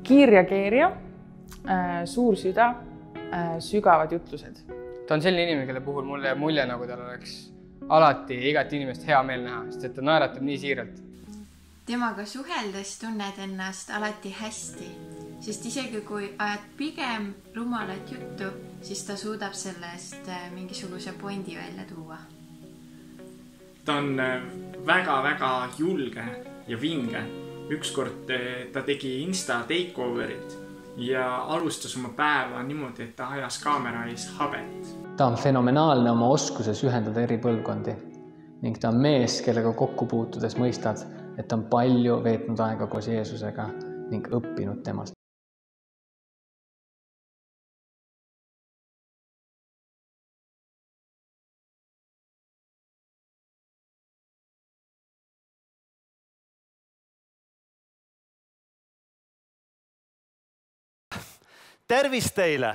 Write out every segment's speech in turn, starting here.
kiirreageerija, suur süda, sügavad jutlused. Ta on selline inimene, kelle puhul mulle jääb mulje, nagu tal oleks alati igat inimest hea meel näha, sest et ta naeratab nii siiralt. Temaga suheldes tunned ennast alati hästi, sest isegi kui ajad pigem rumalat juttu, siis ta suudab sellest mingisuguse pointi välja tuua. Ta on väga-väga julge ja vinge. Ükskord ta tegi Insta takeoverit ja alustas oma päeva niimoodi, et ta ajas kaamera ees habet. Ta on fenomenaalne oma oskuses ühendada eri põlvkondi ning ta on mees, kellega kokku puutudes mõistad, et on palju veetnud aega koos Jeesusega ning õppinud temast. Tervist teile!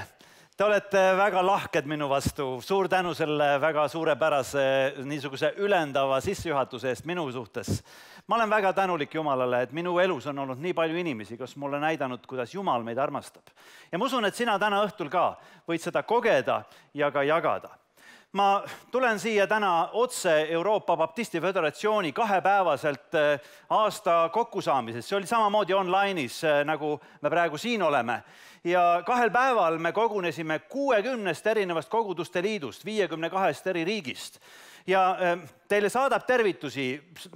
Te olete väga lahked minu vastu. Suur tänu selle väga suurepärase niisuguse ülendava sissejuhatuse eest minu suhtes. Ma olen väga tänulik Jumalale, et minu elus on olnud nii palju inimesi, kes mulle näidanud, kuidas Jumal meid armastab. Ja ma usun, et sina täna õhtul ka võid seda kogeda ja ka jagada. Ma tulen siia täna otse Euroopa Baptisti Föderatsiooni kahepäevaselt aasta kokkusaamisest. See oli samamoodi online'is, nagu me praegu siin oleme. Ja 2 päeval me kogunesime 60 erinevast koguduste liidust, 52 eri riigist. Ja teile saadab tervitusi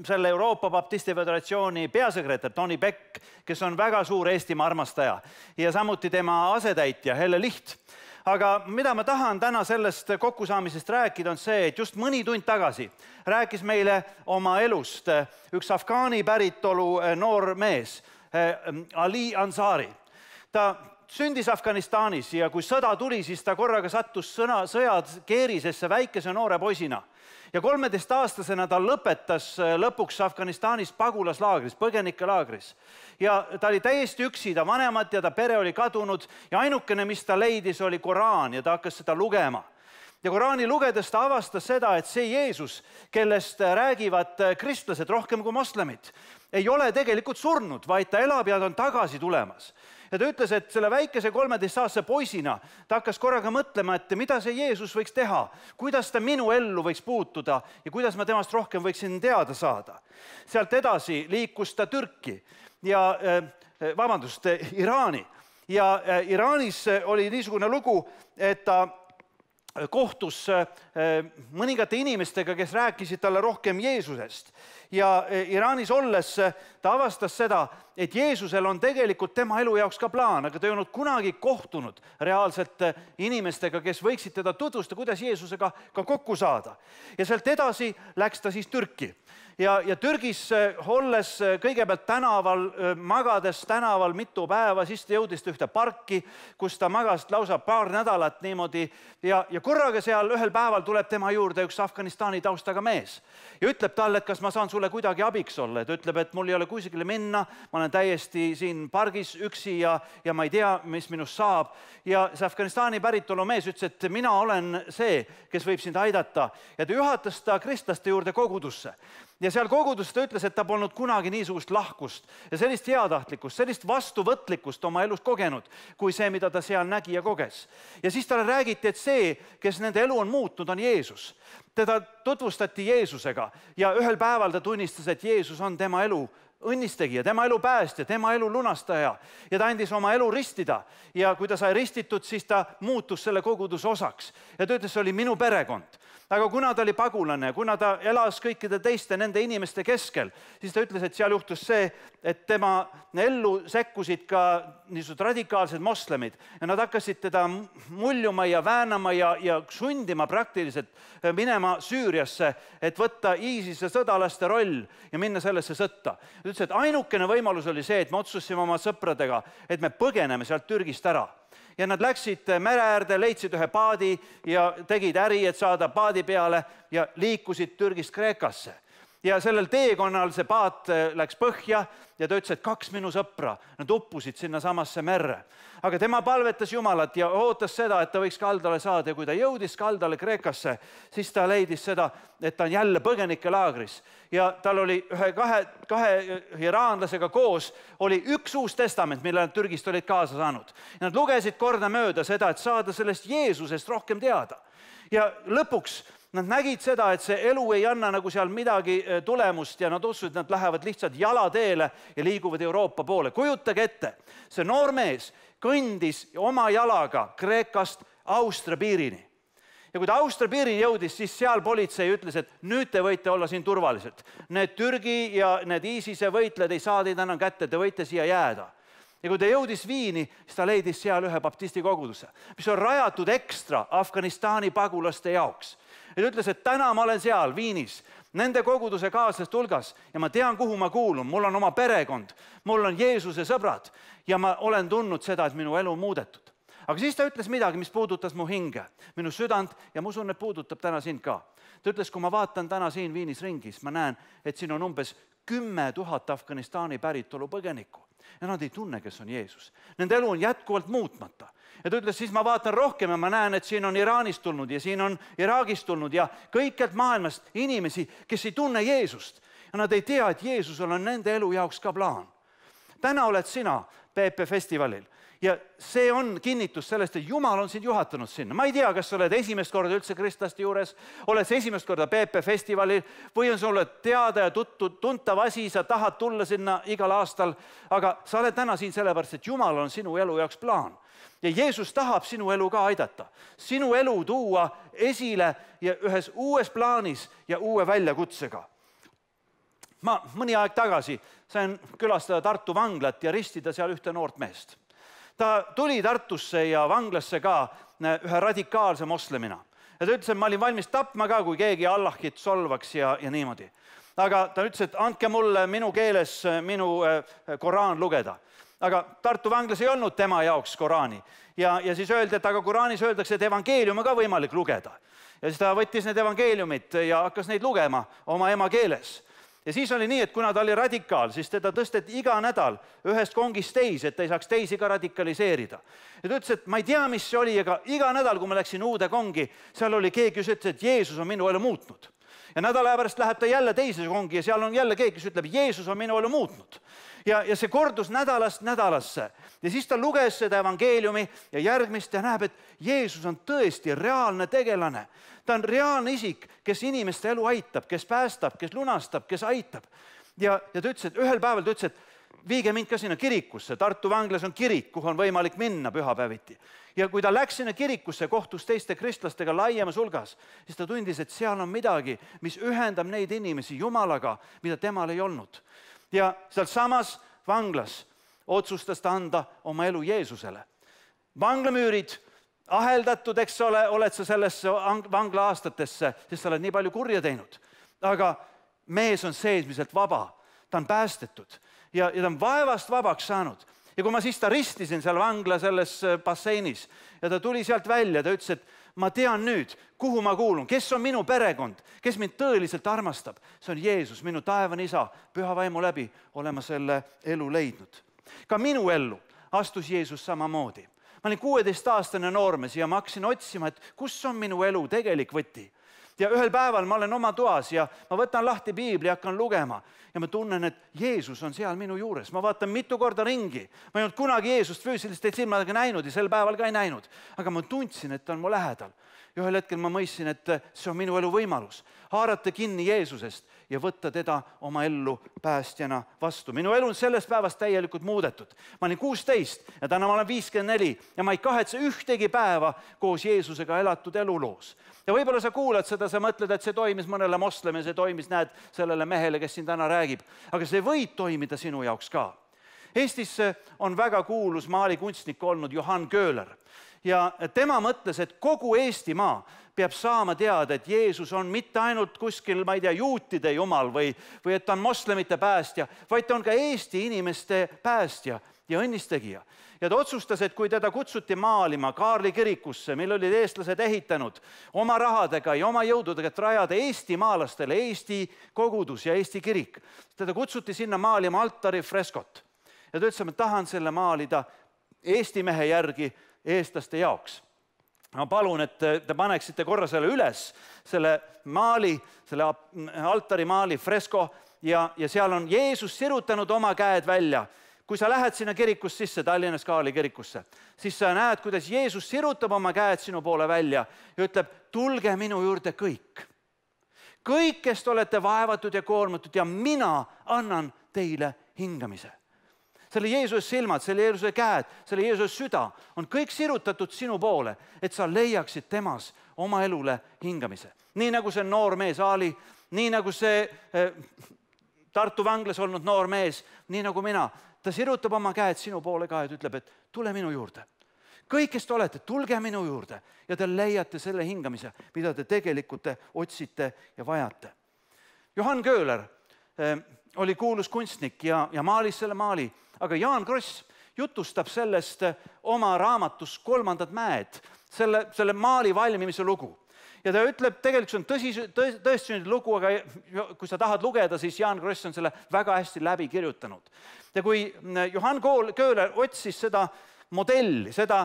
selle Euroopa Baptisti Föderatsiooni peasekretär Toni Beck, kes on väga suur Eestimaa armastaja, ja samuti tema asetäitja Helle Liht. Aga mida ma tahan täna sellest kokkusaamisest rääkida, on see, et just mõni tund tagasi rääkis meile oma elust üks Afgaani päritolu noor mees, Ali Ansari. Ta sündis Afganistanis ja kui sõda tuli, siis ta korraga sattus sõjad keerisesse väikese noore poisina. Ja 13-aastasena ta lõpetas lõpuks Afganistanis pagulaslaagris, põgenikelaagris. Ja ta oli täiesti üksi, ta vanemad ja ta pere oli kadunud ja ainukene, mis ta leidis, oli Koraan ja ta hakkas seda lugema. Ja Koraani lugedes ta avastas seda, et see Jeesus, kellest räägivad kristlased rohkem kui moslemid, ei ole tegelikult surnud, vaid ta elab ja ta on tagasi tulemas. Ja ta ütles, et selle väikese 13-aastase poisina ta hakkas korraga mõtlema, et mida see Jeesus võiks teha, kuidas ta minu ellu võiks puutuda ja kuidas ma temast rohkem võiksin teada saada. Sealt edasi liikus ta Türki ja, Iraani. Ja Iraanis oli niisugune lugu, et ta kohtus mõningate inimestega, kes rääkisid talle rohkem Jeesusest. Ja Iraanis olles ta avastas seda, et Jeesusel on tegelikult tema elu jaoks ka plaan, aga ta ei olnud kunagi kohtunud reaalselt inimestega, kes võiksid teda tutvustada, kuidas Jeesusega ka kokku saada. Ja sealt edasi läks ta siis Türki. Ja Türgis olles kõigepealt tänaval, magades tänaval mitu päeva, siis ta jõudis ühte parki, kus ta magas lausa paar nädalat niimoodi ja korraga seal ühel päeval tuleb tema juurde üks Afganistani taustaga mees ja ütleb talle, et kas ma saan sulle kuidagi abiks olla. Ta ütleb, et mul ei ole kuskile minna, ma olen täiesti siin pargis üksi ja ma ei tea, mis minust saab. Ja see Afganistani päritolu mees ütles, et mina olen see, kes võib sind aidata ja ta juhatas ta kristlaste juurde kogudusse. Ja seal kogudus ta ütles, et ta polnud kunagi niisugust lahkust ja sellist heatahtlikkust, sellist vastuvõtlikkust oma elus kogenud, kui see, mida ta seal nägi ja koges. Ja siis talle räägiti, et see, kes nende elu on muutnud, on Jeesus. Teda tutvustati Jeesusega ja ühel päeval ta tunnistas, et Jeesus on tema elu õnnistegija, tema elu päästja, tema elu lunastaja ja ta andis oma elu ristida ja kui ta sai ristitud, siis ta muutus selle koguduse osaks ja ta ütles, see oli minu perekond. Aga kuna ta oli pagulane, kuna ta elas kõikide teiste nende inimeste keskel, siis ta ütles, et seal juhtus see, et tema ellu sekkusid ka niisugused radikaalsed moslemid ja nad hakkasid teda muljuma ja väänama ja sundima praktiliselt minema Süüriasse, et võtta ISISe sõdalaste roll ja minna sellesse sõtta. Ta ütles, et ainukene võimalus oli see, et me otsustasime oma sõpradega, et me põgeneme sealt Türgist ära. Ja nad läksid mere äärde, leidsid ühe paadi ja tegid äri, et saada paadi peale ja liikusid Türgist Kreekasse. ja sellel teekonnal see paat läks põhja ja ta ütles, et 2 minu sõpra, nad uppusid sinna samasse merre. Aga tema palvetas Jumalat ja ootas seda, et ta võiks kaldale saada ja kui ta jõudis kaldale Kreekasse, siis ta leidis seda, et ta on jälle põgenikelaagris ja tal oli kahe iraanlasega koos oli üks uus testament, mille nad Türgist olid kaasa saanud. Ja nad lugesid kordamööda seda, et saada sellest Jeesusest rohkem teada. Ja lõpuks nad nägid seda, et see elu ei anna nagu seal midagi tulemust ja nad otsusid, et nad lähevad lihtsalt jalateele ja liiguvad Euroopa poole. Kujutage ette, see noor mees kõndis oma jalaga Kreekast Austria piirini. Ja kui ta Austria piirini jõudis, siis seal politsei ütles, et nüüd te võite olla siin turvaliselt. Need Türgi ja need ISISe võitlejad ei saa teid enam kätte, te võite siia jääda. Ja kui ta jõudis Viini, siis ta leidis seal ühe baptisti koguduse, mis on rajatud ekstra Afganistani pagulaste jaoks. Ja ta ütles, et täna ma olen seal Viinis, nende koguduse kaaslaste hulgas ja ma tean, kuhu ma kuulun, mul on oma perekond, mul on Jeesuse sõbrad ja ma olen tundnud seda, et minu elu on muudetud. Aga siis ta ütles midagi, mis puudutas mu hinge, minu südant ja ma usun, et puudutab täna sind ka. Ta ütles, kui ma vaatan täna siin Viinis ringis, ma näen, et siin on umbes 10 000 Afganistani päritolu põgenikku ja nad ei tunne, kes on Jeesus. Nende elu on jätkuvalt muutmata. Ja ta ütles, siis ma vaatan rohkem ja ma näen, et siin on Iraanist tulnud ja siin on Iraagist tulnud ja kõikjalt maailmast inimesi, kes ei tunne Jeesust. Ja nad ei tea, et Jeesusel on nende elu jaoks ka plaan. Täna oled sina PP festivalil ja see on kinnitus sellest, et Jumal on sind juhatanud sinna. Ma ei tea, kas sa oled esimest korda üldse kristlaste juures, oled sa esimest korda PP festivalil või on sulle teada ja tuntav asi, sa tahad tulla sinna igal aastal, aga sa oled täna siin sellepärast, et Jumal on sinu elu jaoks plaan. Ja Jeesus tahab sinu elu ka aidata, sinu elu tuua esile ja ühes uues plaanis ja uue väljakutsega. Ma mõni aeg tagasi sain külastada Tartu vanglat ja ristida seal ühte noort meest. Ta tuli Tartusse ja vanglasse ka ühe radikaalse moslemina. Ja ta ütles, et ma olin valmis tapma ka, kui keegi Allahit solvaks ja niimoodi. Aga ta ütles, et andke mulle minu keeles minu Koraan lugeda. Aga Tartu vanglas ei olnud tema jaoks Koraani. Ja siis öeldi, et aga Koraanis öeldakse, et evangeelium on ka võimalik lugeda. Ja siis ta võttis need evangeeliumid ja hakkas neid lugema oma emakeeles. Ja siis oli nii, et kuna ta oli radikaal, siis teda tõsteti iga nädal ühest kongist teis, et ta ei saaks teisi ka radikaliseerida. Ja ta ütles, et ma ei tea, mis see oli, aga iga nädal, kui ma läksin uude kongi, seal oli keegi, kes ütles, et Jeesus on minu elu muutnud. Ja nädala pärast läheb ta jälle teise kongi ja seal on jälle keegi, kes ütleb, Jeesus on minu elu muutnud. Ja see kordus nädalast nädalasse. Ja siis ta luges seda evangeeliumi ja järgmist ja näeb, et Jeesus on tõesti reaalne tegelane. Ta on reaalne isik, kes inimeste elu aitab, kes päästab, kes lunastab, kes aitab. Ja ta ütles, et ühel päeval ta ütles, et viige mind ka sinna kirikusse. Tartu vanglas on kirik, kuhu on võimalik minna pühapäeviti. Ja kui ta läks sinna kirikusse, kohtus teiste kristlastega laiemas hulgas, siis ta tundis, et seal on midagi, mis ühendab neid inimesi Jumalaga, mida temal ei olnud. Ja seal samas vanglas otsustas ta anda oma elu Jeesusele. Vanglamüürid aheldatud, eks ole, oled sa sellesse vangla aastatesse, sest sa oled nii palju kurja teinud. Aga mees on seesmiselt vaba, ta on päästetud ja ta on vaevast vabaks saanud. Ja kui ma siis ta ristisin seal vangla selles basseinis ja ta tuli sealt välja, ta ütles, et ma tean nüüd, kuhu ma kuulun, kes on minu perekond, kes mind tõeliselt armastab. See on Jeesus, minu taevane isa, püha vaimu läbi olema selle elu leidnud. Ka minu ellu astus Jeesus samamoodi. Ma olin 16-aastane noormees ja ma hakkasin otsima, et kus on minu elu tegelik võti. Ja ühel päeval ma olen oma toas ja ma võtan lahti piibli ja hakkan lugema ja ma tunnen, et Jeesus on seal minu juures. Ma vaatan mitu korda ringi. Ma ei olnud kunagi Jeesust füüsiliste silmadega näinud ja sel päeval ka ei näinud. Aga ma tundsin, et ta on mu lähedal. Ja ühel hetkel ma mõistsin, et see on minu elu võimalus. Haarata kinni Jeesusest ja võtta teda oma ellu päästjana vastu. Minu elu on sellest päevast täielikult muudetud. Ma olin 16 ja täna ma olen 54 ja ma ei kahetse ühtegi päeva koos Jeesusega elatud eluloos. Ja võib-olla sa kuulad seda, sa mõtled, et see toimis mõnele moslemi, see toimis, näed, sellele mehele, kes siin täna räägib. Aga see võib toimida sinu jaoks ka. Eestis on väga kuulus maalikunstnik olnud Johann Köhler. Ja tema mõtles, et kogu Eestimaa peab saama teada, et Jeesus on mitte ainult kuskil, ma ei tea, juutide jumal või et ta on moslemite päästja, vaid ta on ka Eesti inimeste päästja ja õnnistegija. Ja ta otsustas, et kui teda kutsuti maalima Kaarli kirikusse, mille olid eestlased ehitanud oma rahadega ja oma jõududega, et rajada eestimaalastele Eesti kogudus ja Eesti kirik, teda kutsuti sinna maalima altari freskot. Ja ta ütles, et ma tahan selle maalida Eesti mehe järgi eestlaste jaoks. Ma palun, et te paneksite korra selle üles, selle maali, selle altari maali fresko ja seal on Jeesus sirutanud oma käed välja. Kui sa lähed sinna kirikust sisse, Tallinnas Kaarli kirikusse, siis sa näed, kuidas Jeesus sirutab oma käed sinu poole välja ja ütleb, tulge minu juurde kõik. Kõik, kes te olete vaevatud ja koormatud ja mina annan teile hingamise. Selle Jeesuse silmad, selle Jeesuse käed, selle Jeesuse süda on kõik sirutatud sinu poole, et sa leiaksid temas oma elule hingamise. Nii nagu see noor mees Ali, nii nagu see Tartu vanglas olnud noor mees, nii nagu mina, ta sirutab oma käed sinu poole ka ja ütleb, et tule minu juurde. Kõik, kes te olete, tulge minu juurde ja te leiate selle hingamise, mida te tegelikult otsite ja vajate. Johann Köhler oli kuulus kunstnik ja maalis selle maali, aga Jaan Kross jutustab sellest oma raamatus Kolmandad mäed, selle maali valmimise lugu. Ja ta ütleb, tegelikult see on tõesti lugu, aga kui sa tahad lugeda, siis Jaan Kross on selle väga hästi läbi kirjutanud. Ja kui Johann Köhler otsis seda modelli, seda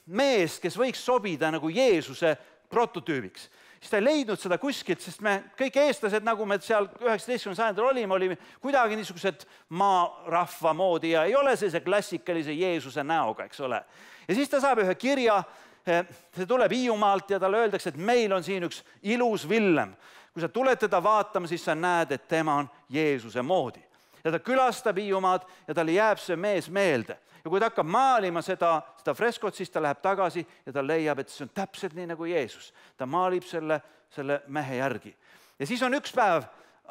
meest, kes võiks sobida nagu Jeesuse prototüübiks, siis ta ei leidnud seda kuskilt, sest me kõik eestlased, nagu me seal 19. sajandil olime kuidagi niisugused maarahva moodi ja ei ole sellise klassikalise Jeesuse näoga, eks ole. Ja siis ta saab ühe kirja, see tuleb Hiiumaalt ja talle öeldakse, et meil on siin üks ilus Villem. Kui sa tuled teda vaatama, siis sa näed, et tema on Jeesuse moodi. Ja ta külastab Hiiumaad ja talle jääb see mees meelde. Ja kui ta hakkab maalima seda freskot, siis ta läheb tagasi ja ta leiab, et see on täpselt nii nagu Jeesus. Ta maalib selle mehe järgi. Ja siis on üks päev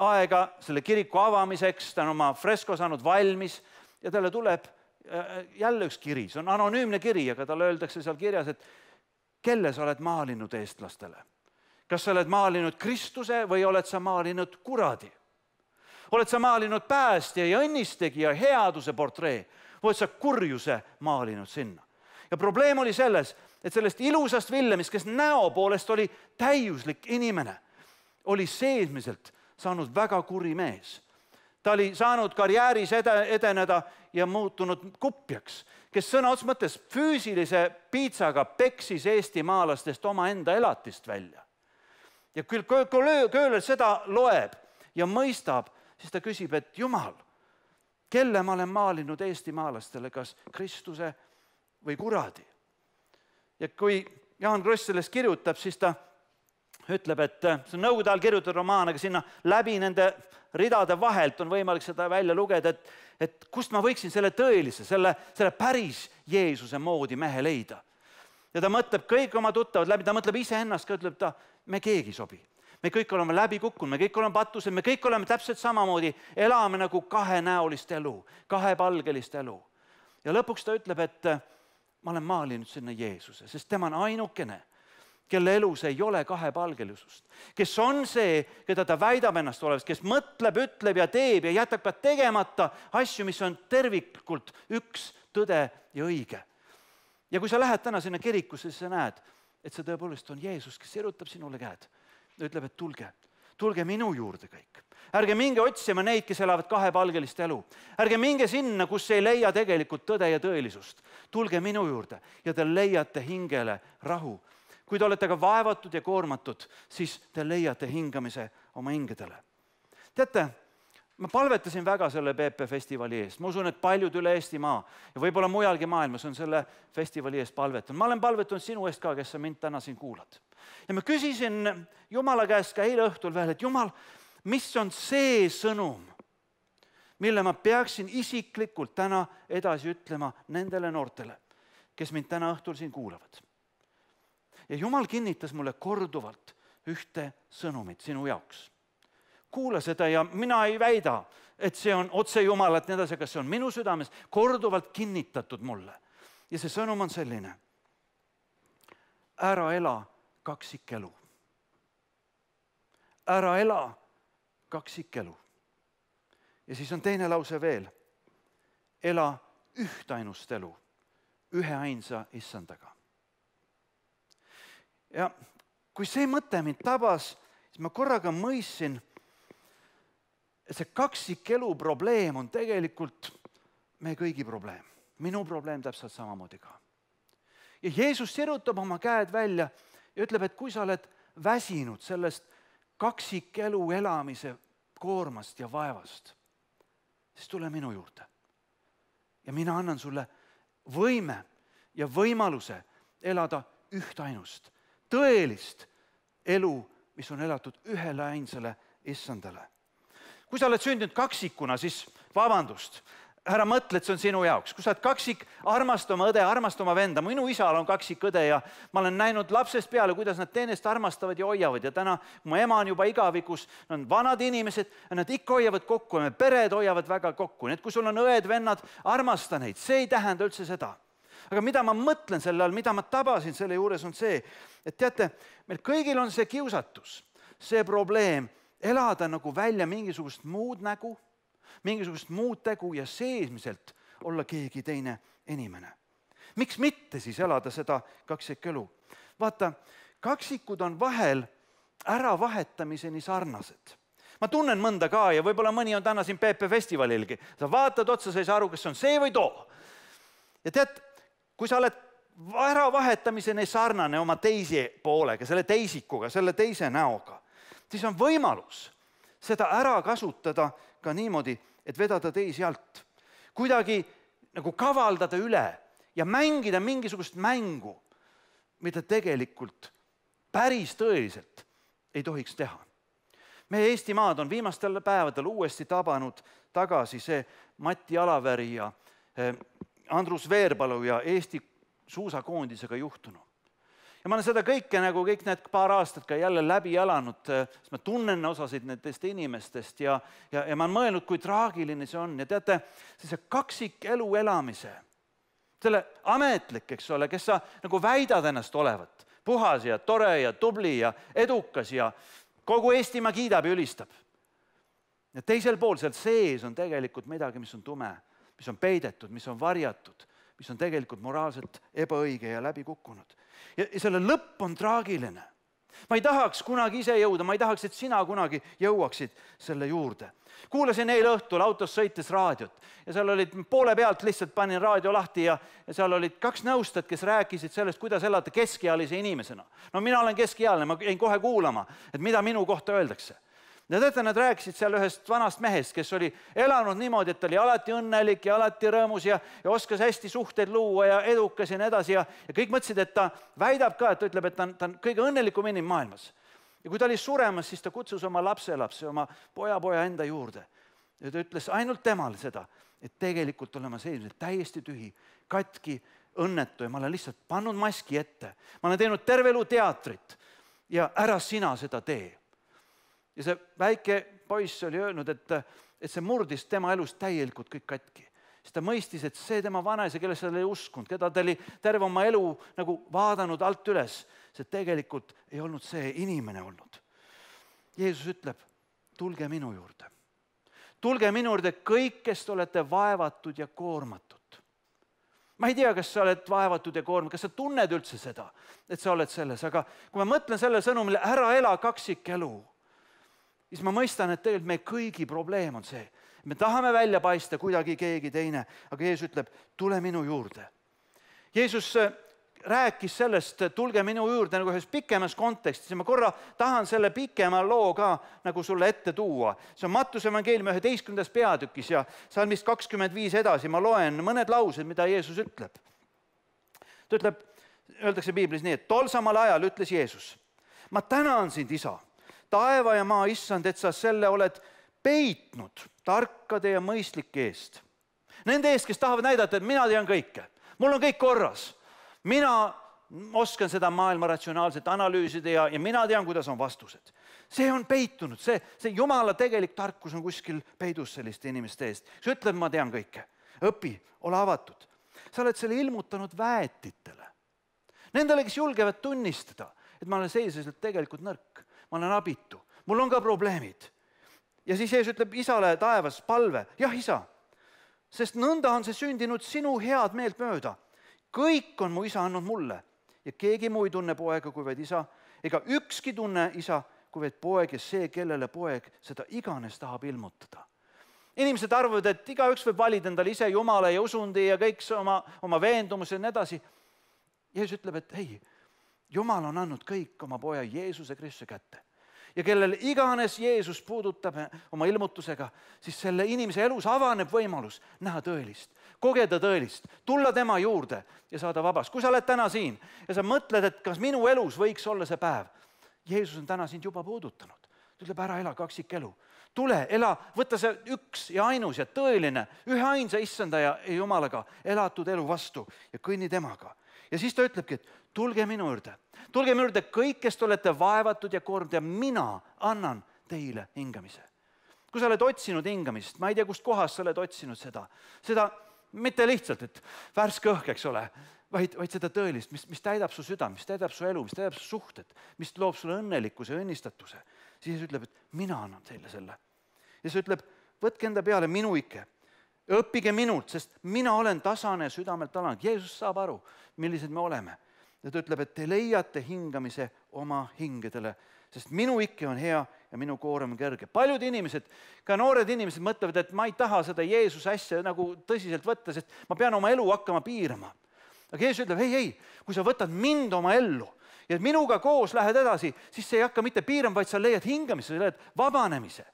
aega selle kiriku avamiseks, ta on oma fresko saanud valmis ja talle tuleb jälle üks kiri. See on anonüümne kiri, aga talle öeldakse seal kirjas, et kelle sa oled maalinud eestlastele? Kas sa oled maalinud Kristuse või oled sa maalinud kuradi? Oled sa maalinud päästja ja õnnistegija headuse portree? Või oled sa kurjuse maalinud sinna? Ja probleem oli selles, et sellest ilusast Villemist, kes näo poolest oli täiuslik inimene, oli seesmiselt saanud väga kuri mees. Ta oli saanud karjääris edeneda ja muutunud kupjaks, kes sõna otseses mõttes füüsilise piitsaga peksis eestimaalastest oma enda elatist välja. Ja küll Köhler seda loeb ja mõistab, siis ta küsib, et Jumal, kelle ma olen maalinud eestimaalastele, kas Kristuse või kuradi? Ja kui Jaan Kross sellest kirjutab, siis ta ütleb, et see on Nõukogude ajal kirjutatud romaan, aga sinna läbi nende ridade vahelt on võimalik seda välja lugeda, et kust ma võiksin selle tõelise, selle päris Jeesuse moodi mehe leida. Ja ta mõtleb kõik oma tuttavad läbi, ta mõtleb iseennast ka, ütleb ta, me keegi sobi. Me kõik oleme läbi kukkunud, me kõik oleme patused, me kõik oleme täpselt samamoodi, elame nagu kahenäolist elu, kahepalgelist elu. Ja lõpuks ta ütleb, et ma olen maalinud sinna Jeesuse, sest tema on ainukene, kelle elus ei ole kahepalgelisust, kes on see, keda ta väidab ennast olevast, kes mõtleb, ütleb ja teeb ja jätab ka tegemata asju, mis on terviklikult üks tõde ja õige. Ja kui sa lähed täna sinna kirikusse, siis sa näed, et see tõepoolest on Jeesus, kes sirutab sinule käed. Ta ütleb, et tulge minu juurde kõik. Ärge minge otsima neid, kes elavad kahepalgelist elu. Ärge minge sinna, kus ei leia tegelikult tõde ja tõelisust. Tulge minu juurde ja te leiate hingele rahu. Kui te olete ka vaevatud ja koormatud, siis te leiate hingamise oma hingedele. Teate, ma palvetasin väga selle PP festivali eest. Ma usun, et paljud üle Eestimaa ja võib-olla mujalgi maailmas on selle festivali eest palvetanud. Ma olen palvetanud sinu eest ka, kes sa mind täna siin kuulad. Ja ma küsisin Jumala käest ka eile õhtul veel, et Jumal, mis on see sõnum, mille ma peaksin isiklikult täna edasi ütlema nendele noortele, kes mind täna õhtul siin kuulavad. Ja Jumal kinnitas mulle korduvalt ühte sõnumit sinu jaoks. Kuula seda ja mina ei väida, et see on otse Jumalat, nii edasi, aga see on minu südames korduvalt kinnitatud mulle. Ja see sõnum on selline. Ära ela kaksikelu. Ära ela kaksikelu. Ja siis on teine lause veel. Ela ühtainust elu, üheainsa issandaga. Ja kui see mõte mind tabas, siis ma korraga mõistsin, et see kaksikelu probleem on tegelikult meie kõigi probleem. Minu probleem täpselt samamoodi ka. Ja Jeesus sirutab oma käed välja ja ütleb, et kui sa oled väsinud sellest kaksikelu elamise koormast ja vaevast, siis tule minu juurde. Ja mina annan sulle võime ja võimaluse elada ühtainust, tõelist elu, mis on elatud ühele ainsale issandale. Kui sa oled sündinud kaksikuna, siis vabandust, ära mõtle, et see on sinu jaoks. Kui sa oled kaksik, armasta oma õde, armasta oma venda. Minu isal on kaksikõde ja ma olen näinud lapsest peale, kuidas nad teenest armastavad ja hoiavad. Ja täna, mu ema on juba igavikus, nad on vanad inimesed ja nad ikka hoiavad kokku ja me pered hoiavad väga kokku. Nii et kui sul on õed, vennad, armasta neid. See ei tähenda üldse seda. Aga mida ma mõtlen selle all, mida ma tabasin selle juures on see, et teate, meil kõigil on see kiusatus, see probleem, elada nagu välja mingisugust muud nägu, mingisugust muud tegu ja seesmiselt olla keegi teine inimene. Miks mitte siis elada seda kaksikelu? Vaata, kaksikud on vahel äravahetamiseni sarnased. Ma tunnen mõnda ka ja võib-olla mõni on täna siin PP festivalilgi. Sa vaatad otsa, sa ei saa aru, kas on see või too. Ja tead, kui sa oled äravahetamiseni sarnane oma teisi poolega, selle teisikuga, selle teise näoga, siis on võimalus seda ära kasutada ka niimoodi, et vedada teisi alt. Kuidagi nagu kavaldada üle ja mängida mingisugust mängu, mida tegelikult päris tõeliselt ei tohiks teha. Meie Eestimaad on viimastel päevadel uuesti tabanud tagasi see Mati Alaväri ja Andrus Veerpalu ja Eesti suusakoondisega juhtunu. Ja ma olen seda kõike nagu kõik need paar aastat ka jälle läbi elanud, sest ma tunnen osasid nendest inimestest ja ma olen mõelnud, kui traagiline see on. Ja teate, see kaksikelu elamise, selle ametlik, eks ole, kes sa nagu väidad ennast olevat, puhas ja tore ja tubli ja edukas ja kogu Eestimaa kiidab ja ülistab. Ja teisel pool seal sees on tegelikult midagi, mis on tume, mis on peidetud, mis on varjatud, mis on tegelikult moraalselt ebaõige ja läbi kukkunud. Ja selle lõpp on traagiline. Ma ei tahaks kunagi ise jõuda, ma ei tahaks, et sina kunagi jõuaksid selle juurde. Kuulasin eile õhtul autos sõites raadiot ja seal olid poole pealt lihtsalt panin raadio lahti ja seal olid 2 nõustajat, kes rääkisid sellest, kuidas elada keskealise inimesena. No mina olen keskealine, ma jäin kohe kuulama, et mida minu kohta öeldakse. Ja teate, nad rääkisid seal ühest vanast mehest, kes oli elanud niimoodi, et oli alati õnnelik ja alati rõõmus ja oskas hästi suhteid luua ja edukas ja nii edasi ja kõik mõtlesid, et ta väidab ka, et ta ütleb, et ta on kõige õnnelikum inimene maailmas. Ja kui ta oli suremas, siis ta kutsus oma lapselapse, oma poja enda juurde. Ja ta ütles ainult temale seda, et tegelikult olen ma seisnud täiesti tühi, katki, õnnetu ja ma olen lihtsalt pannud maski ette. Ma olen teinud terve elu teatrit ja ära sina seda tee. Ja see väike poiss oli öelnud, et see murdis tema elust täielikult kõik katki. Siis ta mõistis, et see tema vanaisa, kelle ta oli uskunud, keda ta oli terve oma elu nagu vaadanud alt üles, see tegelikult ei olnud see inimene olnud. Jeesus ütleb, tulge minu juurde. Tulge minu juurde kõik, kes te olete vaevatud ja koormatud. Ma ei tea, kas sa oled vaevatud ja koormatud, kas sa tunned üldse seda, et sa oled selles, aga kui ma mõtlen selle sõnumile, ära ela kaksikelu, siis ma mõistan, et tegelikult meie kõigi probleem on see. Me tahame välja paista kuidagi keegi teine, aga Jeesus ütleb, tule minu juurde. Jeesus rääkis sellest, tulge minu juurde nagu ühes pikemas kontekstis ja ma korra tahan selle pikema loo ka nagu sulle ette tuua. See on Mattuse evangeeliumi 11. peatükis ja salmist 25 edasi ma loen mõned laused, mida Jeesus ütleb. Ta ütleb, öeldakse piiblis nii, et tol samal ajal ütles Jeesus, ma tänan sind, isa, taeva ja maa issand, et sa selle oled peitnud tarkade ja mõistlike eest. Nende eest, kes tahavad näidata, et mina tean kõike. Mul on kõik korras. Mina oskan seda maailma ratsionaalselt analüüsida ja mina tean, kuidas on vastused. See on peitunud, see Jumala tegelik tarkus on kuskil peidus selliste inimeste eest. Sa ütled, ma tean kõike. Õpi, ole avatud. Sa oled selle ilmutanud väetitele. Nendele, kes julgevad tunnistada, et ma olen seesliselt tegelikult nõrk, ma olen abitu, mul on ka probleemid. Ja siis Jeesus ütleb isale taevas palve, jah isa, sest nõnda on see sündinud sinu head meelt mööda. Kõik on mu isa andnud mulle ja keegi muu ei tunne poega kui vaid isa, ega ükski tunne isa kui vaid poeg ja see, kellele poeg seda iganes tahab ilmutada. Inimesed arvavad, et igaüks võib valida endale ise Jumala ja usundi ja kõik oma veendumuse ja nii edasi. Jeesus ütleb, et ei, Jumal on andnud kõik oma poja Jeesuse Kristuse kätte. Ja kellel iganes Jeesus puudutab oma ilmutusega, siis selle inimese elus avaneb võimalus näha tõelist, kogeda tõelist, tulla tema juurde ja saada vabast. Kui sa oled täna siin ja sa mõtled, et kas minu elus võiks olla see päev, Jeesus on täna sind juba puudutanud. Ta ütleb, ära ela kaksikelu. Tule, ela, võta see üks ja ainus ja tõeline, ühe ainsa issanda ja Jumalaga elatud elu vastu ja kõnni temaga. Ja siis ta ütlebki, et tulge minu juurde kõik, kes te olete vaevatud ja koormad ja mina annan teile hingamise. Kui sa oled otsinud hingamist, ma ei tea, kust kohast sa oled otsinud seda mitte lihtsalt, et värske õhk, eks ole, vaid seda tõelist, mis täidab su süda, mis täidab su elu, mis täidab su suhted, mis loob sulle õnnelikkuse ja õnnistatuse. Siis ütleb, et mina annan teile selle. Ja see ütleb, võtke enda peale minu ike, õppige minult, sest mina olen tasane ja südamelt alanud. Jeesus saab aru, millised me oleme. Ja ta ütleb, et te leiate hingamise oma hingedele, sest minu ikke on hea ja minu koorem on kerge. Paljud inimesed, ka noored inimesed mõtlevad, et ma ei taha seda Jeesuse asja nagu tõsiselt võtta, sest ma pean oma elu hakkama piirama. Aga Jeesus ütleb, ei, kui sa võtad mind oma ellu ja minuga koos lähed edasi, siis see ei hakka mitte piirama, vaid sa leiad hingamise, sa leiad vabanemise.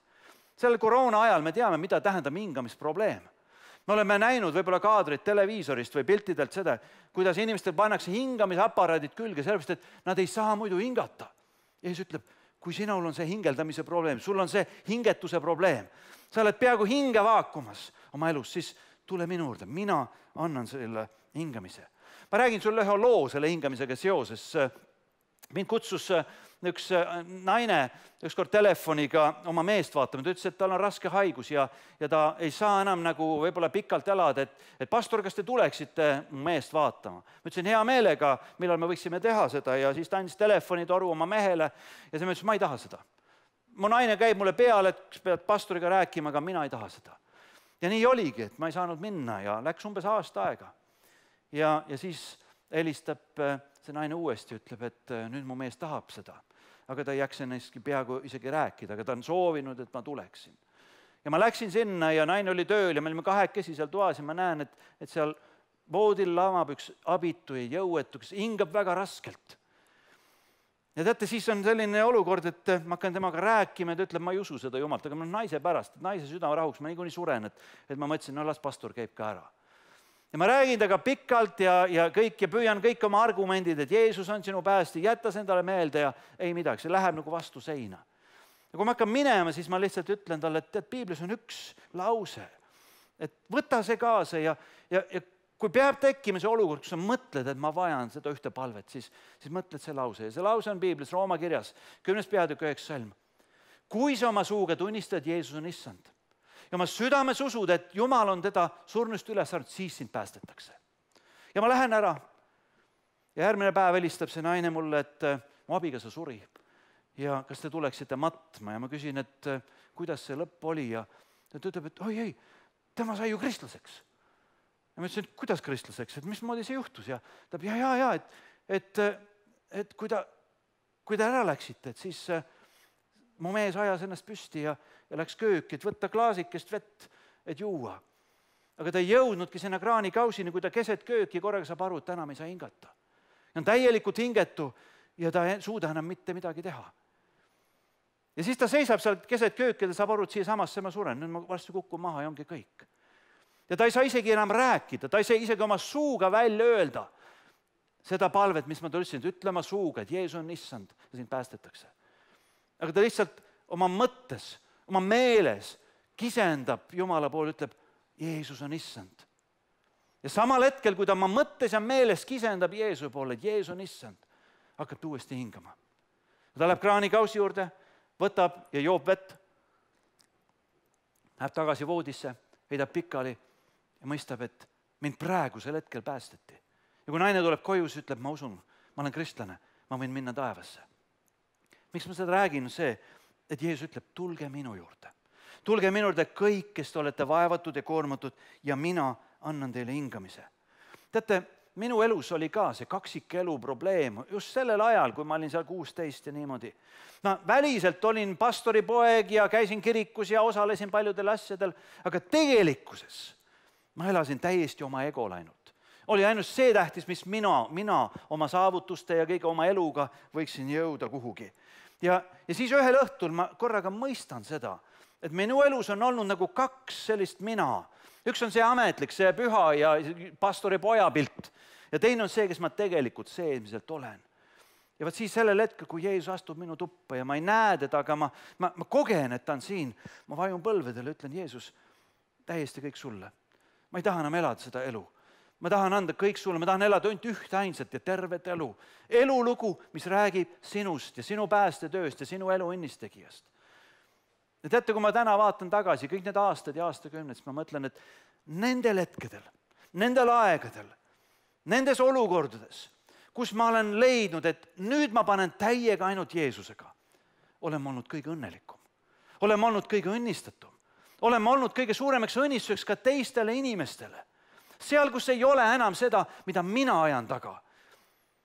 Sellel koroona ajal me teame, mida tähendab hingamisprobleem. Me oleme näinud võib-olla kaadrit televiisorist või piltidelt seda, kuidas inimestel pannakse hingamisaparaadid külge, sellepärast, et nad ei saa muidu hingata. Jeesus ütleb, kui sinul on see hingeldamise probleem, sul on see hingetuse probleem, sa oled peaaegu hinge vaakumas oma elus, siis tule minu juurde, mina annan selle hingamise. Ma räägin sulle ühe loo selle hingamisega seoses. Mind kutsus üks naine ükskord telefoniga oma meest vaatama, ta ütles, et tal on raske haigus ja ta ei saa enam nagu võib-olla pikalt elada, et pastor, kas te tuleksite meest vaatama? Ma ütlesin hea meelega, millal me võiksime teha seda ja siis ta andis telefonitoru oma mehele ja see ütles, ma ei taha seda. Mu naine käib mulle peale, et pead pastoriga rääkima, aga mina ei taha seda. Ja nii oligi, et ma ei saanud minna ja läks umbes aasta aega. Ja siis helistab see naine uuesti, ütleb, et nüüd mu mees tahab seda. Aga ta ei jaksa ennastki peaaegu isegi rääkida, aga ta on soovinud, et ma tuleksin. Ja ma läksin sinna ja naine oli tööl ja me olime kahekesi seal toas ja ma näen, et seal voodil lamab üks abitu ja jõuetu, kes hingab väga raskelt. Ja teate, siis on selline olukord, et ma hakkan temaga rääkima ja ta ütleb, ma ei usu seda Jumalt, aga ma naise pärast, et naise südamerahuks ma niikuinii suren, et ma mõtlesin, no las pastor käib ka ära. Ja ma räägin temaga pikalt ja püüan kõik oma argumendid, et Jeesus on sinu päästi, jätas endale meelde ja ei midagi, see läheb nagu vastu seina. Ja kui ma hakkan minema, siis ma lihtsalt ütlen talle, et piiblis on üks lause, et võta see kaasa ja kui peab tekkima see olukord, kus sa mõtled, et ma vajan seda ühte palvet, siis mõtled see lause ja see lause on piiblis Rooma kirjas, 10. peatükk 9. salm. Kui sa oma suuga tunnistad, Jeesus on issand ja oma südames usud, et Jumal on teda surnust üles saanud, siis sind päästetakse. Ja ma lähen ära. Ja järgmine päev helistab see naine mulle, et mu abikaasa suri ja kas te tuleksite matma ja ma küsin, et kuidas see lõpp oli ja ta ütleb, et oi, tema sai ju kristlaseks. Ja ma ütlesin, et kuidas kristlaseks, et mismoodi see juhtus ja ta ütleb, et kui te ära läksite, et siis mu mees ajas ennast püsti ja läks kööki, et võtta klaasikest vett, et juua. Aga ta ei jõudnudki sinna kraanikausini, kui ta keset kööki korraga saab aru, et enam ei saa hingata. Ja on täielikult hingetu ja ta ei suuda enam mitte midagi teha. Ja siis ta seisab seal keset kööki ja ta saab aru, et siia samasse ma suren, nüüd ma varsti kukun maha ja ongi kõik. Ja ta ei saa isegi enam rääkida, ta ei saa isegi oma suuga välja öelda seda palvet, mis ma talle ütlesin, et ütle oma suuga, et Jeesus on issand ja sind päästetakse. Aga ta lihtsalt oma mõttes, oma meeles kisendab Jumala poole, ütleb, Jeesus on issand. Ja samal hetkel, kui ta oma mõttes ja meeles kisendab Jeesuse poole, et Jeesus on issand, hakkab ta uuesti hingama. Ta läheb kraanikausi juurde, võtab ja joob vett, läheb tagasi voodisse, heidab pikali ja mõistab, et mind praegusel hetkel päästeti. Ja kui naine tuleb koju, siis ütleb, ma usun, ma olen kristlane, ma võin minna taevasse. Miks ma seda räägin, see, et Jeesus ütleb, tulge minu juurde. Tulge minu juurde kõik, kes te olete vaevatud ja koormatud ja mina annan teile hingamise. Teate, minu elus oli ka see kaksikelu probleem just sellel ajal, kui ma olin seal 16 ja niimoodi. No, väliselt olin pastoripoeg ja käisin kirikus ja osalesin paljudel asjadel, aga tegelikkuses ma elasin täiesti oma ego läinud. Oli ainult see tähtis, mis mina oma saavutuste ja kõige oma eluga võiksin jõuda kuhugi. Ja siis ühel õhtul ma korraga mõistan seda, et minu elus on olnud nagu kaks sellist mina. Üks on see ametlik, see püha ja pastori poja pilt ja teine on see, kes ma tegelikult seesmiselt olen. Ja võt siis sellel hetkel, kui Jeesus astub minu tuppa ja ma ei näe teda, aga ma kogen, et ta on siin, ma vajun põlvedele, ütlen, Jeesus, täiesti kõik sulle. Ma ei taha enam elada seda elu. Ma tahan anda kõik sulle, ma tahan elada ainult ühte ainsat ja tervet elu. Elulugu, mis räägib sinust ja sinu päästetööst ja sinu elu õnnistegijast. Ja teate, kui ma täna vaatan tagasi kõik need aastad ja aastakümned, siis ma mõtlen, et nendel hetkedel, nendel aegadel, nendes olukordades, kus ma olen leidnud, et nüüd ma panen täiega ainult Jeesusega, oleme olnud kõige õnnelikum, oleme olnud kõige õnnistatum, oleme olnud kõige suuremaks õnnistuseks ka teistele inimestele. Seal, kus ei ole enam seda, mida mina ajan taga.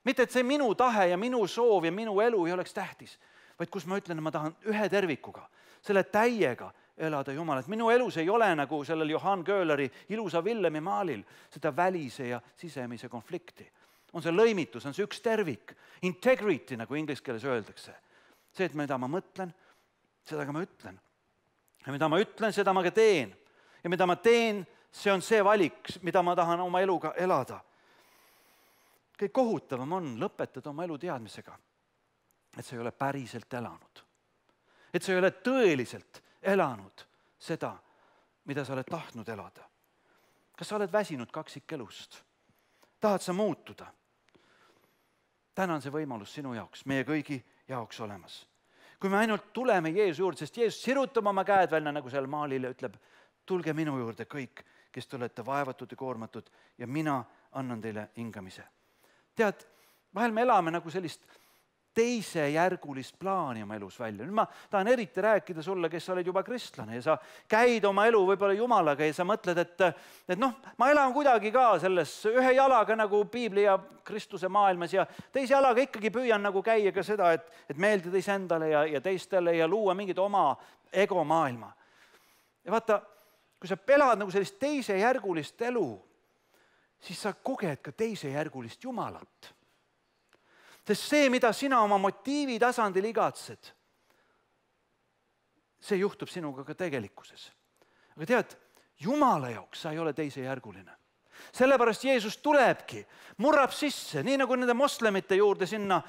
Mitte, et see minu tahe ja minu soov ja minu elu ei oleks tähtis, vaid kus ma ütlen, et ma tahan ühe tervikuga, selle täiega elada Jumalat. Minu elus ei ole nagu sellel Johan Köhleri ilusa Villemi maalil seda välise ja sisemise konflikti. On see lõimitus, on see üks tervik, integrity, nagu inglise keeles öeldakse. See, et mida ma mõtlen, seda ka ma ütlen. Ja mida ma ütlen, seda ma ka teen. Ja mida ma teen, see on see valik, mida ma tahan oma eluga elada. Kõik kohutavam on lõpetada oma elu teadmisega, et sa ei ole päriselt elanud. Et sa ei ole tõeliselt elanud seda, mida sa oled tahtnud elada. Kas sa oled väsinud kaksikelust? Tahad sa muutuda? Täna on see võimalus sinu jaoks, meie kõigi jaoks olemas. Kui me ainult tuleme Jeesuse juurde, sest Jeesus sirutab oma käed välja nagu seal maalil ja ütleb, tulge minu juurde kõik, kes te olete vaevatud ja koormatud ja mina annan teile hingamise. Tead, vahel me elame nagu sellist teisejärgulist plaani oma elus välja. Nüüd ma tahan eriti rääkida sulle, kes sa oled juba kristlane ja sa käid oma elu võib-olla Jumalaga ja sa mõtled, et ma elan kuidagi ka selles ühe jalaga nagu Piibli ja Kristuse maailmas ja teise jalaga ikkagi püüan nagu käia ka seda, et meeldida iseendale ja teistele ja luua mingit oma ego maailma. Ja vaata, kui sa elad nagu sellist teisejärgulist elu, siis sa koged ka teisejärgulist Jumalat. Sest see, mida sina oma motiivi tasandil igatsed, see juhtub sinuga ka tegelikkuses. Aga tead, Jumala jaoks sa ei ole teisejärguline. Sellepärast Jeesus tulebki, murrab sisse, nii nagu nende moslemite juurde sinna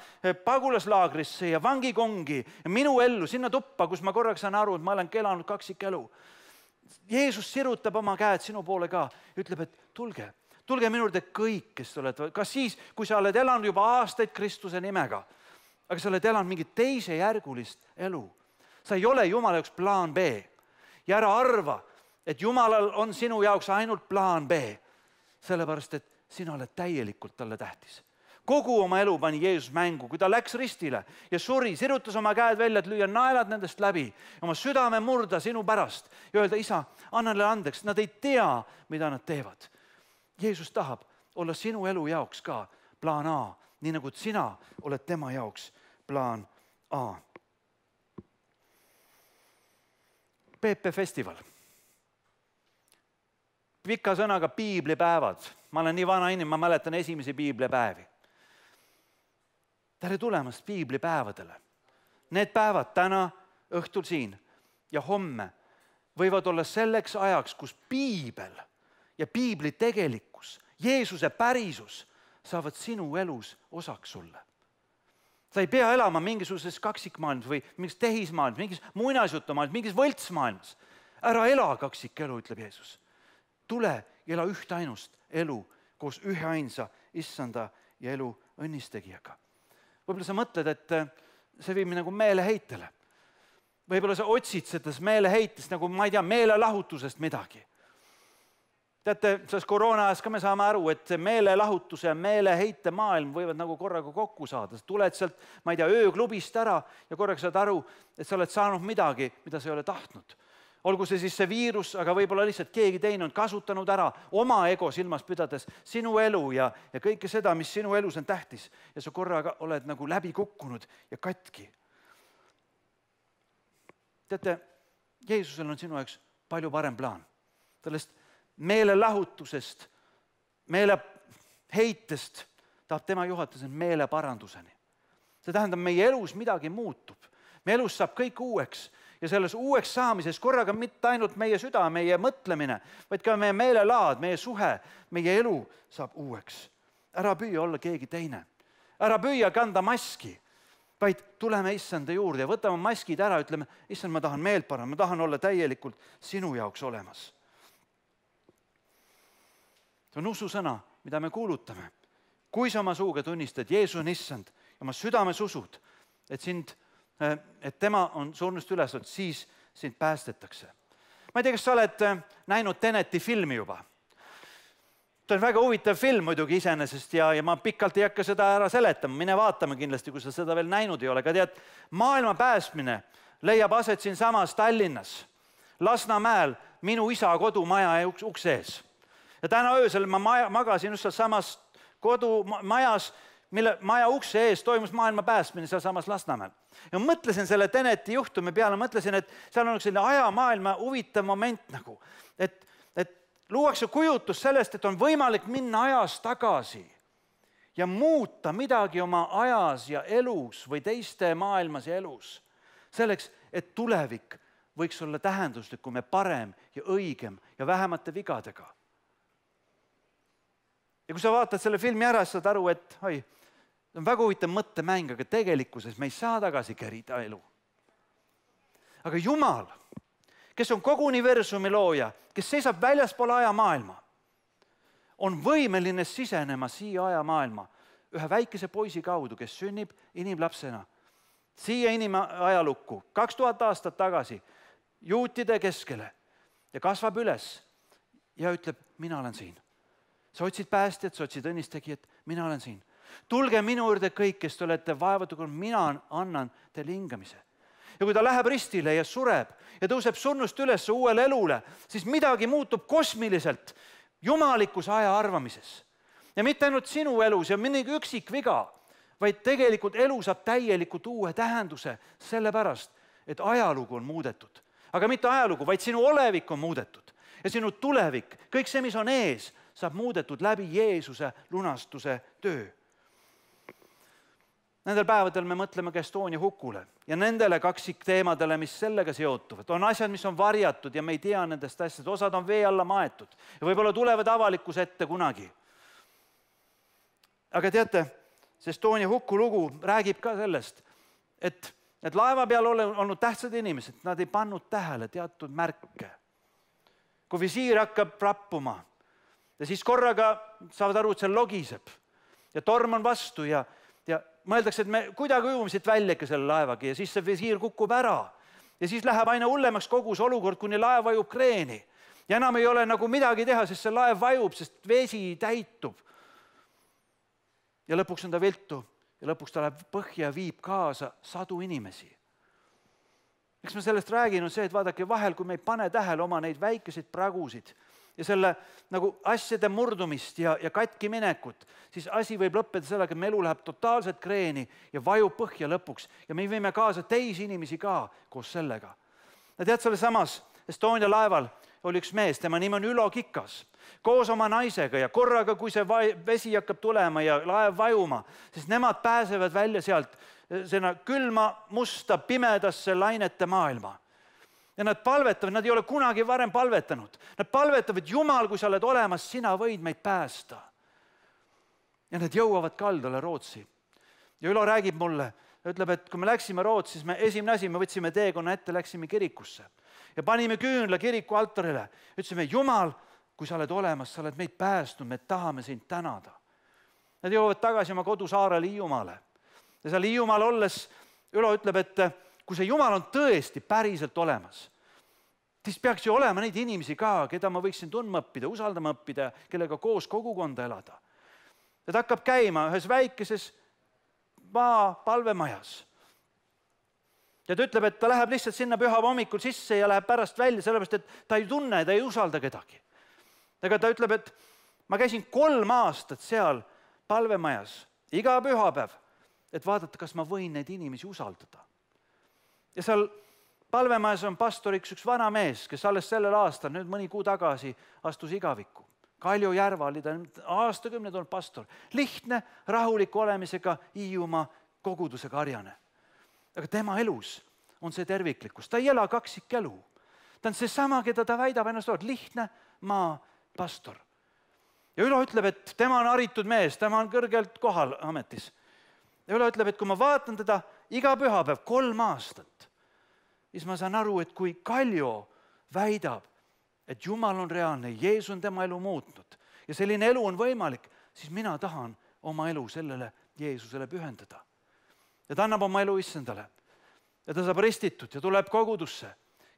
pagulaslaagrisse ja vangikongi ja minu ellu, sinna tuppa, kus ma korraks saan aru, et ma olen elanud kaksikelu. Jeesus sirutab oma käed sinu poole ka, ütleb, et tulge minu juurde kõik, kes oled, kas siis, kui sa oled elanud juba aastaid Kristuse nimega, aga sa oled elanud mingit teisejärgulist elu. Sa ei ole Jumala jaoks plaan B. Ja ära arva, et Jumalal on sinu jaoks ainult plaan B, sellepärast, et sina oled täielikult talle tähtis. Kogu oma elu pani Jeesus mängu, kui ta läks ristile ja suri, sirutas oma käed välja, et lüüa naelad nendest läbi, oma südame murda sinu pärast ja öelda, isa, anna neile andeks, nad ei tea, mida nad teevad. Jeesus tahab olla sinu elu jaoks ka plaan A, nii nagu sina oled tema jaoks plaan A. PP festival. Pika sõnaga piiblipäevad. Ma olen nii vana inimene, ma mäletan esimesi piiblipäevi. Tere tulemast piiblipäevadele. Need päevad täna õhtul siin ja homme võivad olla selleks ajaks, kus piibel ja piibli tegelikkus, Jeesuse pärisus saavad sinu elus osaks sulle. Sa ei pea elama mingisuguses kaksikmaailmas või mingis tehismaailmas, mingis muinasjutumaailmas, mingis võltsmaailmas. Ära ela kaksikelu, ütleb Jeesus. Tule ja ela üht ainust elu koos ühe ainsa issanda ja elu õnnistegijaga. Võib-olla sa mõtled, et see viib nagu meeleheitele. Võib-olla sa otsid sellest meeleheitest nagu, ma ei tea, meelelahutusest midagi. teate, selles koroona ajas ka me saame aru, et see meelelahutuse ja meeleheite maailm võivad nagu korraga kokku saada. Sa tuled sealt, ma ei tea, ööklubist ära ja korraga saad aru, et sa oled saanud midagi, mida sa ei ole tahtnud. Olgu see siis see viirus, aga võib-olla lihtsalt keegi teine on kasutanud ära oma ego silmas pidades sinu elu ja kõike seda, mis sinu elus on tähtis. Ja sa korraga oled nagu läbi kukkunud ja katki. Teate, Jeesusel on sinu jaoks palju parem plaan. Sellest meelelahutusest, meeleheitest tahab tema juhatada meeleparanduseni. See tähendab, meie elus midagi muutub. Meie elus saab kõik uueks ja selles uueks saamises korraga mitte ainult meie süda, meie mõtlemine, vaid ka meie meelelaad, meie suhe, meie elu saab uueks. Ära püüa olla keegi teine. Ära püüa kanda maski, vaid tuleme issanda juurde ja võtame maskid ära, ütleme, issand, ma tahan meelt parandada, ma tahan olla täielikult sinu jaoks olemas. See on ususõna, mida me kuulutame. Kui sa oma suuga tunnistad, Jeesus on issand ja oma südames usud, et tema on surnust üles, siis sind päästetakse. Ma ei tea, kas sa oled näinud Teneti filmi juba? See on väga huvitav film muidugi iseenesest ja ma pikalt ei hakka seda ära seletama. Mine vaatame kindlasti, kui sa seda veel näinud ei ole. Aga tead, maailma päästmine leiab aset siin samas Tallinnas, Lasnamäel, minu isa kodumaja ukse ees. Ja täna öösel ma magasin just samas kodumajas, mille maja ukse ees toimus maailma päästmine seal samas Lasnamäel. Ja mõtlesin selle Teneti juhtumi peale, mõtlesin, et seal on selline ajamaailma huvitav moment nagu, et luuakse kujutus sellest, et on võimalik minna ajas tagasi ja muuta midagi oma ajas ja elus või teiste maailmas ja elus. Selleks, et tulevik võiks olla tähenduslikum ja parem ja õigem ja vähemate vigadega. Ja kui sa vaatad selle filmi ära, saad aru, et see on väga huvitav mõttemäng, aga tegelikkuses me ei saa tagasi kerida elu. Aga Jumal, kes on kogu universumi looja, kes seisab väljaspool ajamaailma, on võimeline sisenema siia ajamaailma ühe väikese poisi kaudu, kes sünnib inimlapsena. Siia inimajalukku 2000 aastat tagasi juutide keskele ja kasvab üles ja ütleb, mina olen siin. Sa otsid päästjat, sa otsid õnnistegijat, mina olen siin. Tulge minu juurde kõik, kes te olete vaevatud, mina annan teile hingamise. Ja kui ta läheb ristile ja sureb ja tõuseb surnust üles uuele elule, siis midagi muutub kosmiliselt jumalikus aja arvamises. Ja mitte ainult sinu elus ja mingi üksik viga, vaid tegelikult elu saab täielikult uue tähenduse sellepärast, et ajalugu on muudetud. Aga mitte ajalugu, vaid sinu olevik on muudetud. Ja sinu tulevik, kõik see, mis on ees, saab muudetud läbi Jeesuse lunastuse töö. Nendel päevadel me mõtleme ka Estonia hukule ja nendele kaksikteemadele, mis sellega seotuvad. On asjad, mis on varjatud ja me ei tea nendest asjad. Osad on vee alla maetud ja võib-olla tulevad avalikkuse ette kunagi. Aga teate, see Estonia huku lugu räägib ka sellest, et laeva peal olnud tähtsad inimesed, nad ei pannud tähele teatud märke. Kui visiir hakkab rappuma ja siis korraga saavad aru, et see logiseb ja torm on vastu ja mõeldakse, et me kuidagi ujume siit välja ikka selle laevagi ja siis see visiir kukub ära. Ja siis läheb aina hullemaks kogu see olukord, kuni laev vajub kreeni. Ja enam ei ole nagu midagi teha, sest see laev vajub, sest vesi täitub. Ja lõpuks on ta viltu ja lõpuks ta läheb põhja ja viib kaasa sadu inimesi. Eks ma sellest räägin, on see, et vaadake vahel, kui me ei pane tähele oma neid väikeseid pragusid ja selle nagu asjade murdumist ja katki minekut, siis asi võib lõppeda sellega, et me elu läheb totaalselt kreeni ja vajub põhja lõpuks ja me võime kaasa teisi inimesi ka koos sellega. Ja tead, selle samas Estonia laeval oli üks mees, tema nimi on Ülo Kikas, koos oma naisega ja korraga, kui see vesi hakkab tulema ja laev vajuma, siis nemad pääsevad välja sealt sinna külma, musta, pimedasse lainete maailma. Ja nad palvetavad, nad ei ole kunagi varem palvetanud. Nad palvetavad, Jumal, kui sa oled olemas, sina võid meid päästa. Ja nad jõuavad kaldale Rootsi. Ja Ülo räägib mulle, ütleb, et kui me läksime Rootsi, siis esimene asi, me võtsime teekonna ette, läksime kirikusse. Ja panime küünla kiriku altarile. Ütlesime, Jumal, kui sa oled olemas, sa oled meid päästnud, me tahame sind tänada. Nad jõuavad tagasi oma kodusaarele Hiiumaale. Ja seal Hiiumaal olles Ülo ütleb, et kui see Jumal on tõesti päriselt olemas, siis peaks ju olema neid inimesi ka, keda ma võiksin tundma õppida, usaldama õppida, kellega koos kogukonda elada. Ja ta hakkab käima ühes väikeses palvemajas. Ja ta ütleb, et ta läheb lihtsalt sinna pühava hommikul sisse ja läheb pärast välja, sellepärast et ta ei tunne, ta ei usalda kedagi. Aga ta ütleb, et ma käisin 3 aastat seal palvemajas, iga pühapäev, et vaadata, kas ma võin neid inimesi usaldada. Ja seal palvemajas on pastoriks üks vana mees, kes alles sellel aastal, nüüd mõni kuu tagasi, astus igavikku. Kaljo Järva oli ta aastakümned olnud pastor. Lihtne, rahuliku olemisega Hiiumaa koguduse karjane. Aga tema elus on see terviklikkus. Ta ei ela kaksikelu. Ta on seesama, keda ta väidab ennast oled, lihtne maapastor. Ja Ülo ütleb, et tema on haritud mees, tema on kõrgelt kohal ametis. Ja Ülo ütleb, et kui ma vaatan teda iga pühapäev 3 aastat, siis ma saan aru, et kui Kaljo väidab, et Jumal on reaalne, Jeesus on tema elu muutnud ja selline elu on võimalik, siis mina tahan oma elu sellele Jeesusele pühendada. Ja ta annab oma elu issandale ja ta saab ristitud ja tuleb kogudusse.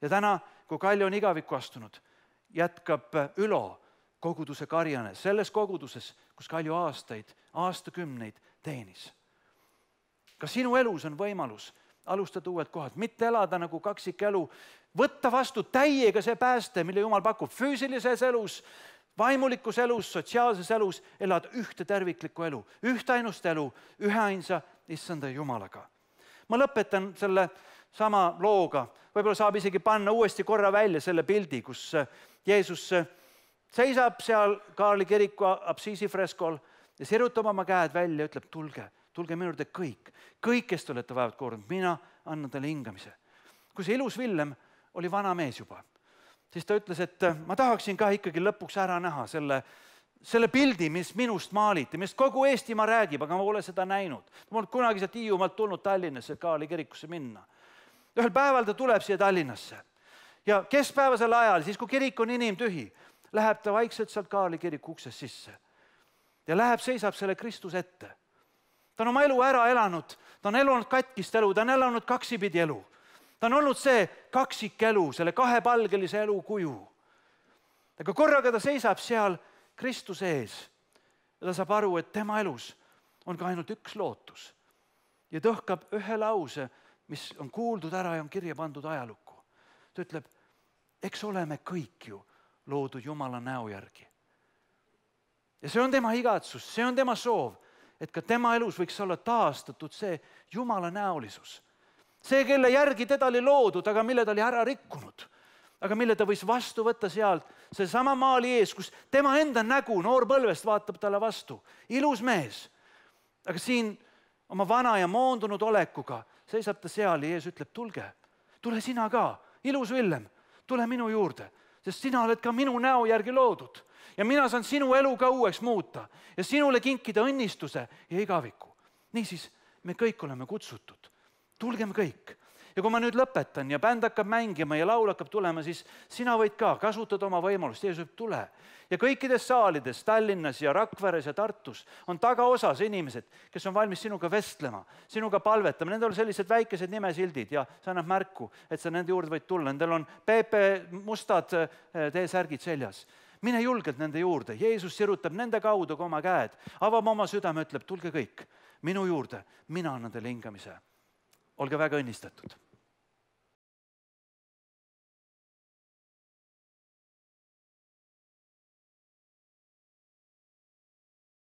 Ja täna, kui Kaljo on igavikku astunud, jätkab Ülo koguduse karjane selles koguduses, kus Kaljo aastakümneid teenis. Ka sinu elus on võimalus alustada uued kohad, mitte elada nagu kaksikelu, võtta vastu täiega see pääste, mille Jumal pakub füüsilises elus, vaimulikus elus, sotsiaalses elus, elad ühte terviklikku elu, ühtainust elu, üheainsa issanda Jumalaga. Ma lõpetan selle sama looga, võib-olla saab isegi panna uuesti korra välja selle pildi, kus Jeesus seisab seal Kaarli kiriku absiisi freskol ja sirutab oma käed välja ja ütleb, tulge minu juurde kõik, kes te olete vaevalt koormanud, mina annan teile hingamise. Kui see ilus Villem oli vana mees juba, siis ta ütles, et ma tahaksin ka ikkagi lõpuks ära näha selle pildi, mis minust maaliti, millest kogu Eestimaa räägib, aga ma pole seda näinud. Ma olen kunagi sealt Hiiumaalt tulnud Tallinnasse Kaarli kirikusse minna. Ühel päeval ta tuleb siia Tallinnasse ja keskpäevasel ajal, siis kui kirik on inimtühi, läheb ta vaikselt sealt Kaarli kiriku uksest sisse ja läheb, seisab selle Kristuse ette. Ta on oma elu ära elanud, ta on elanud katkist elu, ta on elanud kaksipidi elu. Ta on olnud see kaksikelu, selle kahepalgelise elu kuju. Aga korraga ta seisab seal Kristuse ees ja ta saab aru, et tema elus on ka ainult üks lootus ja tõhkab ühe lause, mis on kuuldud ära ja on kirja pandud ajalukku. Ta ütleb, eks oleme kõik ju loodud Jumala näo järgi. Ja see on tema igatsus, see on tema soov, et ka tema elus võiks olla taastatud see Jumala näolisus. See, kelle järgi teda oli loodud, aga mille ta oli ära rikkunud. Aga mille ta võis vastu võtta sealt, see sama maali ees, kus tema enda nägu noorpõlvest vaatab talle vastu. Ilus mees. Aga siin oma vana ja moondunud olekuga seisab ta seal ja Jeesus ütleb, tule sina ka, ilus Villem, tule minu juurde, sest sina oled ka minu näo järgi loodud. Ja mina saan sinu elu ka uueks muuta ja sinule kinkida õnnistuse ja igaviku. Niisiis, me kõik oleme kutsutud. Tulgem kõik. Ja kui ma nüüd lõpetan ja bänd hakkab mängima ja laul hakkab tulema, siis sina võid ka kasutada oma võimalust. Jeesus ütleb, tule. Ja kõikides saalides, Tallinnas ja Rakveres ja Tartus on tagaosas inimesed, kes on valmis sinuga vestlema, sinuga palvetama. Nendel on sellised väikesed nimesildid ja sa annab märku, et sa nende juurde võid tulla. Nendel on PP mustad T-särgid seljas. Mine julgelt nende juurde. Jeesus sirutab nende kaudu ka oma käed. Avab oma südame, ütleb, tulge kõik minu juurde. Mina annan teile hingamise. Olge väga õnnistatud.